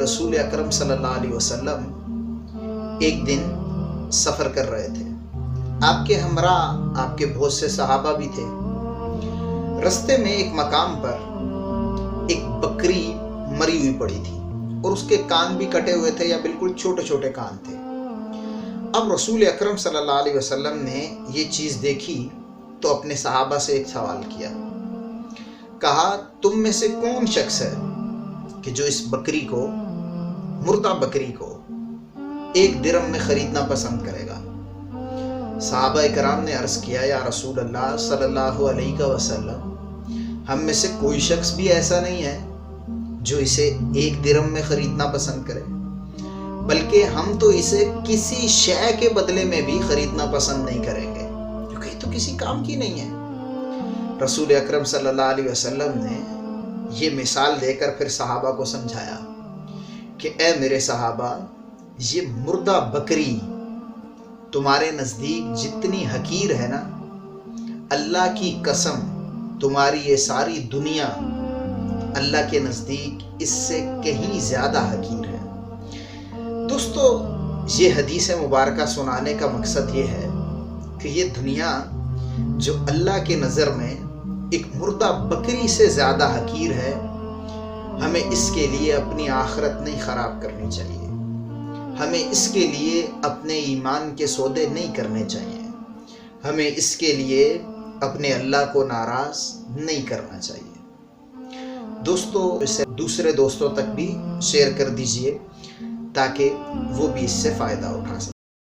रसूल अकरम सल्लल्लाहु अलैहि वसल्लम एक दिन सफ़र कर रहे थे। आपके हमरा आपके बहुत से सहाबा भी थे। रास्ते में एक मकाम पर एक बकरी मरी हुई पड़ी थी और उसके कान भी कटे हुए थे या बिल्कुल छोटे छोटे कान थे। अब रसूल अकरम सल्लल्लाहु अलैहि वसल्लम ने ये चीज़ देखी तो अपने सहाबा से एक सवाल किया। कहा, तुम में से कौन शख्स है कि जो इस बकरी को, मुर्दा बकरी को 1 दिरहम में ख़रीदना पसंद करेगा? सहाबा कराम ने अर्ज़ किया, या रसूल अल्लाह सल्लल्लाहु अलैहि वसल्लम, हम में से कोई शख्स भी ऐसा नहीं है जो इसे 1 दिरहम में ख़रीदना पसंद करे, बल्कि हम तो इसे किसी शय के बदले में भी ख़रीदना पसंद नहीं करेंगे, क्योंकि तो किसी काम की नहीं है। रसूल अकरम सल्लल्लाहु अलैहि वसल्लम ने ये मिसाल देकर फिर सहाबा को समझाया कि ए मेरे सहाबा, ये मुर्दा बकरी तुम्हारे नज़दीक जितनी हकीर है ना, अल्लाह की कसम तुम्हारी ये सारी दुनिया अल्लाह के नज़दीक इससे कहीं ज़्यादा हकीर है। दोस्तों, ये हदीस मुबारक सुनाने का मकसद ये है कि ये दुनिया जो अल्लाह के नज़र में एक मुर्दा बकरी से ज़्यादा हकीर है, हमें इसके लिए अपनी आखिरत नहीं ख़राब करनी चाहिए। हमें इसके लिए अपने ईमान के सौदे नहीं करने चाहिए। हमें इसके लिए अपने अल्लाह को नाराज़ नहीं करना चाहिए। दोस्तों, इसे दूसरे दोस्तों तक भी शेयर कर दीजिए ताकि वो भी इससे फ़ायदा उठा सकें।